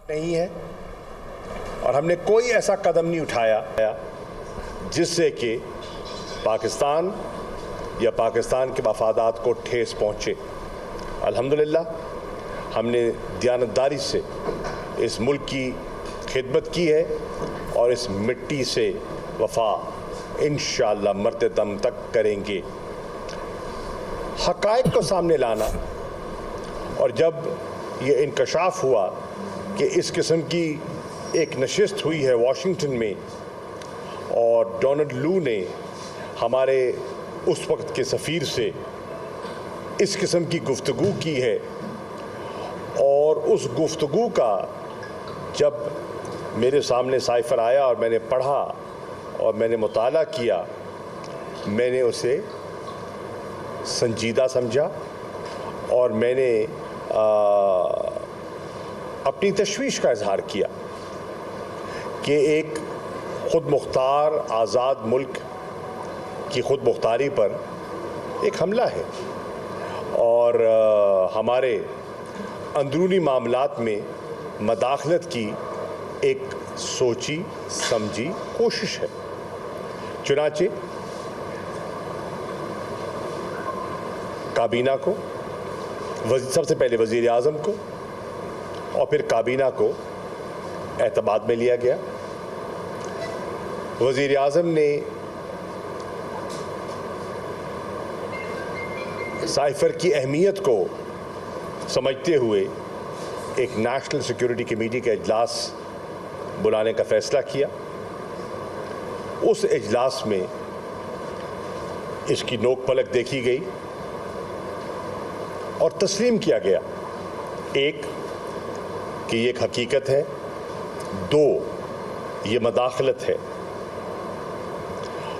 نہیں ہے اور ہم نے کوئی ایسا قدم نہیں اٹھایا جس سے کہ پاکستان یا پاکستان کے مفادات کو ٹھیس پہنچے۔ الحمدللہ ہم نے دیانتداری سے اس ملک کی خدمت کی ہے اور اس مٹی سے وفا انشاءاللہ مرتے دم تک کریں گے۔ حقائق کو سامنے لانا، اور جب یہ انکشاف ہوا کہ اس قسم کی ایک نشست ہوئی ہے واشنگٹن میں اور ڈونلڈ لو نے ہمارے اس وقت کے سفیر سے اس قسم کی گفتگو کی ہے، اور اس گفتگو کا جب میرے سامنے سائفر آیا اور میں نے پڑھا اور میں نے مطالعہ کیا، میں نے اسے سنجیدہ سمجھا اور میں نے اپنی تشویش کا اظہار کیا کہ ایک خود مختار آزاد ملک کی خود مختاری پر ایک حملہ ہے اور ہمارے اندرونی معاملات میں مداخلت کی ایک سوچی سمجھی کوشش ہے۔ چنانچہ کابینہ کو سب سے پہلے وزیر اعظم کو اور پھر کابینہ کو اعتماد میں لیا گیا۔ وزیر اعظم نے سائفر کی اہمیت کو سمجھتے ہوئے ایک نیشنل سیکیورٹی کمیٹی کا اجلاس بلانے کا فیصلہ کیا۔ اس اجلاس میں اس کی نوک پلک دیکھی گئی اور تسلیم کیا گیا، ایک کہ یہ ایک حقیقت ہے، دو یہ مداخلت ہے،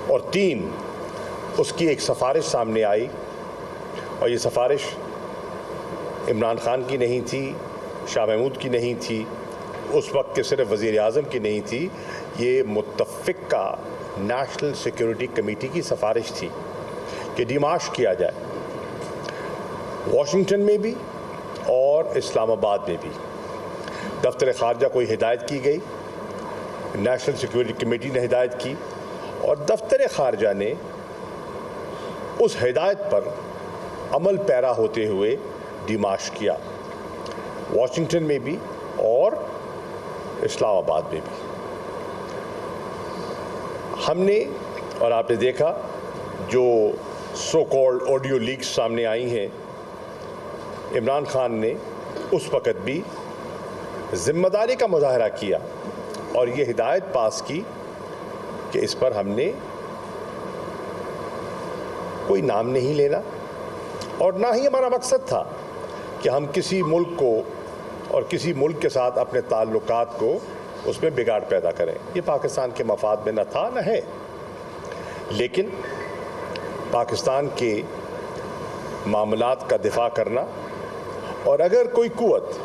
اور تین اس کی ایک سفارش سامنے آئی، اور یہ سفارش عمران خان کی نہیں تھی، شاہ محمود کی نہیں تھی، اس وقت کے صرف وزیر اعظم کی نہیں تھی، یہ متفقہ نیشنل سیکیورٹی کمیٹی کی سفارش تھی کہ ڈیمارش کیا جائے واشنگٹن میں بھی اور اسلام آباد میں بھی۔ دفتر خارجہ کو ہدایت کی گئی، نیشنل سیکیورٹی کمیٹی نے ہدایت کی، اور دفتر خارجہ نے اس ہدایت پر عمل پیرا ہوتے ہوئے ڈیمارش کیا، واشنگٹن میں بھی اور اسلام آباد میں بھی۔ ہم نے، اور آپ نے دیکھا جو سو کالڈ آڈیو لیکس سامنے آئی ہیں، عمران خان نے اس وقت بھی ذمہ داری کا مظاہرہ کیا اور یہ ہدایت پاس کی کہ اس پر ہم نے کوئی نام نہیں لینا، اور نہ ہی ہمارا مقصد تھا کہ ہم کسی ملک کو اور کسی ملک کے ساتھ اپنے تعلقات کو اس میں بگاڑ پیدا کریں۔ یہ پاکستان کے مفاد میں نہ تھا نہ ہے، لیکن پاکستان کے معاملات کا دفاع کرنا، اور اگر کوئی قوت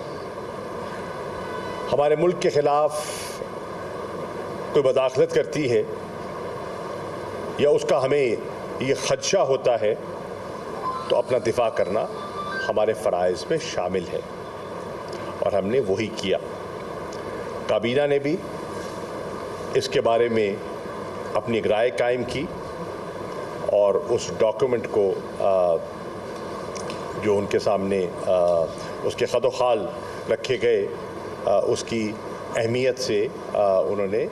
ہمارے ملک کے خلاف کوئی مداخلت کرتی ہے یا اس کا ہمیں یہ خدشہ ہوتا ہے تو اپنا دفاع کرنا ہمارے فرائض میں شامل ہے، اور ہم نے وہی کیا۔ کابینہ نے بھی اس کے بارے میں اپنی ایک رائے قائم کی اور اس ڈاکیومنٹ کو جو ان کے سامنے اس کے خط و خال رکھے گئے، اس کی اہمیت سے انہوں نے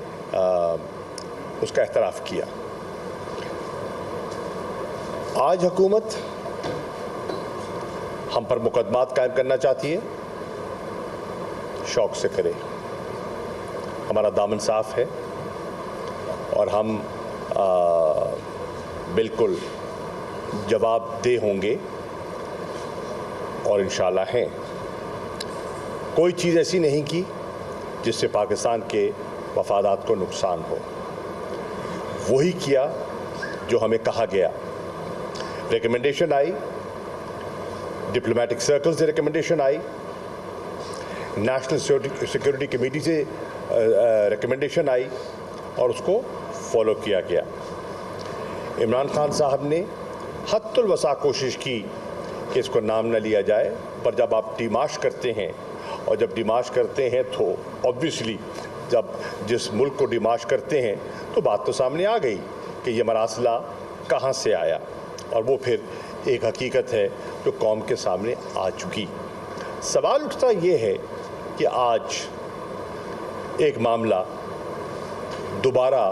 اس کا اعتراف کیا۔ آج حکومت ہم پر مقدمات قائم کرنا چاہتی ہے، شوق سے کرے، ہمارا دامن صاف ہے اور ہم بالکل جواب دہ ہوں گے، اور انشاءاللہ ہیں۔ کوئی چیز ایسی نہیں کی جس سے پاکستان کے مفادات کو نقصان ہو، وہی کیا جو ہمیں کہا گیا۔ ریکمنڈیشن آئی، ڈپلومیٹک سرکل سے ریکمنڈیشن آئی، نیشنل سیکیورٹی کمیٹی سے ریکمنڈیشن آئی، اور اس کو فالو کیا گیا۔ عمران خان صاحب نے حد الوسع کوشش کی کہ اس کو نام نہ لیا جائے، پر جب آپ ڈیمارش کرتے ہیں اور جب ڈیمارش کرتے ہیں تو آبویسلی جب جس ملک کو ڈیمارش کرتے ہیں تو بات تو سامنے آ گئی کہ یہ مراسلہ کہاں سے آیا، اور وہ پھر ایک حقیقت ہے جو قوم کے سامنے آ چکی۔ سوال اٹھتا یہ ہے کہ آج ایک معاملہ دوبارہ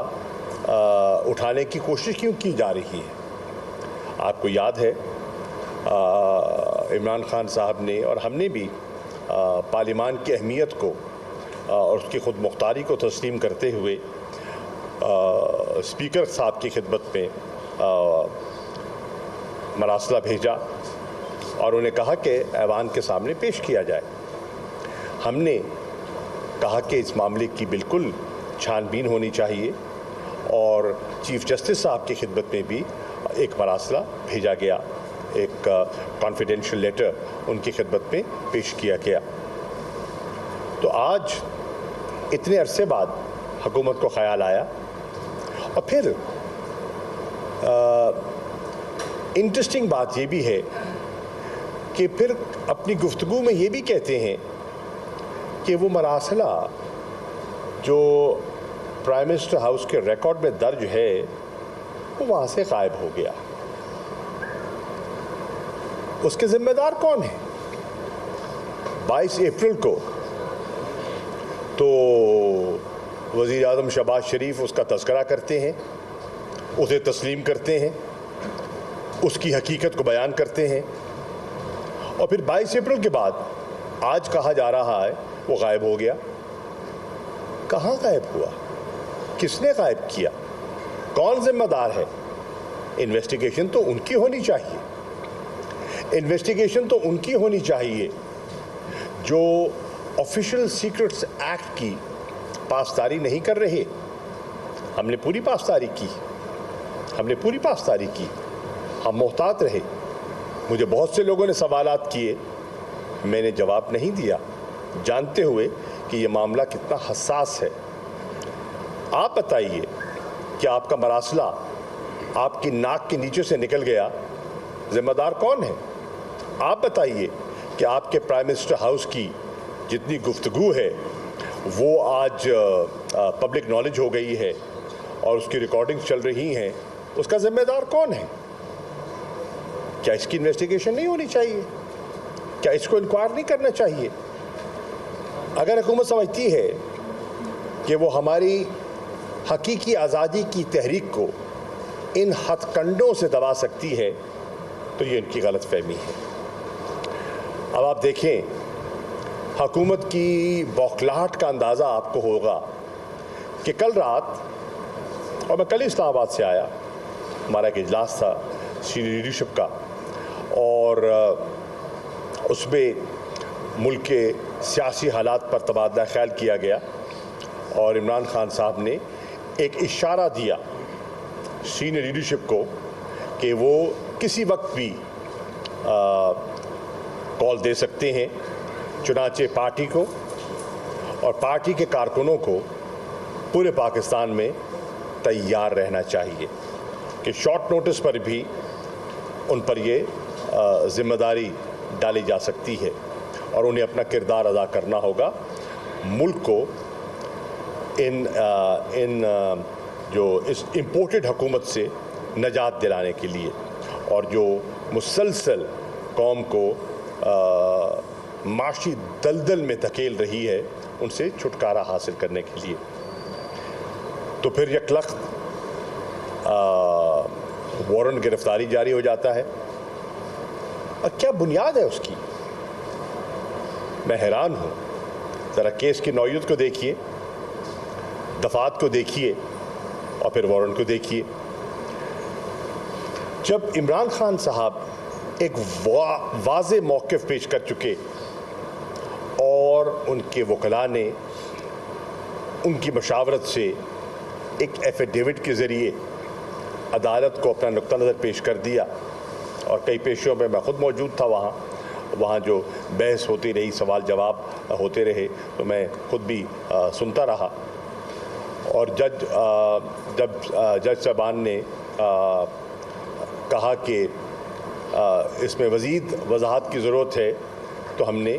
اٹھانے کی کوشش کیوں کی جا رہی ہے؟ آپ کو یاد ہے عمران خان صاحب نے اور ہم نے بھی پارلیمان کی اہمیت کو اور اس کی خود مختاری کو تسلیم کرتے ہوئے اسپیکر صاحب کی خدمت میں مراسلہ بھیجا اور انہیں کہا کہ ایوان کے سامنے پیش کیا جائے۔ ہم نے کہا کہ اس معاملے کی بالکل چھان بین ہونی چاہیے، اور چیف جسٹس صاحب کی خدمت میں بھی ایک مراسلہ بھیجا گیا، ایک کانفیڈینشیل لیٹر ان کی خدمت میں پیش کیا گیا۔ تو آج اتنے عرصے بعد حکومت کو خیال آیا، اور پھر انٹرسٹنگ بات یہ بھی ہے کہ پھر اپنی گفتگو میں یہ بھی کہتے ہیں کہ وہ مراسلہ جو پرائم منسٹر ہاؤس کے ریکارڈ میں درج ہے وہ وہاں سے غائب ہو گیا۔ اس کے ذمہ دار کون ہیں؟ 22 اپریل کو تو وزیر اعظم شہباز شریف اس کا تذکرہ کرتے ہیں، اسے تسلیم کرتے ہیں، اس کی حقیقت کو بیان کرتے ہیں، اور پھر 22 اپریل کے بعد آج کہا جا رہا ہے وہ غائب ہو گیا۔ کہاں غائب ہوا؟ کس نے غائب کیا؟ کون ذمہ دار ہے؟ انویسٹیگیشن تو ان کی ہونی چاہیے، انویسٹیگیشن تو ان کی ہونی چاہیے جو آفیشیل سیکرٹس ایکٹ کی پاسداری نہیں کر رہے۔ ہم نے پوری پاسداری کی، ہم محتاط رہے۔ مجھے بہت سے لوگوں نے سوالات کیے، میں نے جواب نہیں دیا، جانتے ہوئے کہ یہ معاملہ کتنا حساس ہے۔ آپ بتائیے کہ آپ کا مراسلہ آپ کی ناک کے نیچے سے نکل گیا، ذمہ دار کون ہے؟ آپ بتائیے کہ آپ کے پرائم منسٹر ہاؤس کی جتنی گفتگو ہے وہ آج پبلک نالج ہو گئی ہے اور اس کی ریکارڈنگز چل رہی ہیں، اس کا ذمہ دار کون ہے؟ کیا اس کی انویسٹیگیشن نہیں ہونی چاہیے؟ کیا اس کو انکوائر نہیں کرنا چاہیے؟ اگر حکومت سمجھتی ہے کہ وہ ہماری حقیقی آزادی کی تحریک کو ان ہتھ کنڈوں سے دبا سکتی ہے تو یہ ان کی غلط فہمی ہے۔ اب آپ دیکھیں، حکومت کی بوکھلاہٹ کا اندازہ آپ کو ہوگا کہ کل رات، اور میں کل اسلام آباد سے آیا، ہمارا ایک اجلاس تھا سینئر لیڈرشپ کا، اور اس میں ملک کے سیاسی حالات پر تبادلہ خیال کیا گیا، اور عمران خان صاحب نے ایک اشارہ دیا سینئر لیڈرشپ کو کہ وہ کسی وقت بھی کال دے سکتے ہیں۔ چنانچہ پارٹی کو اور پارٹی کے کارکنوں کو پورے پاکستان میں تیار رہنا چاہیے کہ شارٹ نوٹس پر بھی ان پر یہ ذمہ داری ڈالی جا سکتی ہے، اور انہیں اپنا کردار ادا کرنا ہوگا ملک کو ان جو اس امپورٹڈ حکومت سے نجات دلانے کے لیے، اور جو مسلسل قوم کو معاشی دلدل میں دھکیل رہی ہے، ان سے چھٹکارا حاصل کرنے کے لیے۔ تو پھر یکلخت وارنٹ گرفتاری جاری ہو جاتا ہے، اور کیا بنیاد ہے اس کی؟ میں حیران ہوں۔ ذرا کیس کی نوعیت کو دیکھیے، دفعات کو دیکھیے، اور پھر وارنٹ کو دیکھیے۔ جب عمران خان صاحب ایک واضح موقف پیش کر چکے اور ان کے وکلاء نے ان کی مشاورت سے ایک ایفیڈیوٹ کے ذریعے عدالت کو اپنا نقطہ نظر پیش کر دیا، اور کئی پیشیوں میں میں خود موجود تھا وہاں جو بحث ہوتی رہی، سوال جواب ہوتے رہے، تو میں خود بھی سنتا رہا، اور جب جج صاحبان نے کہا کہ اس میں مزید وضاحت کی ضرورت ہے، تو ہم نے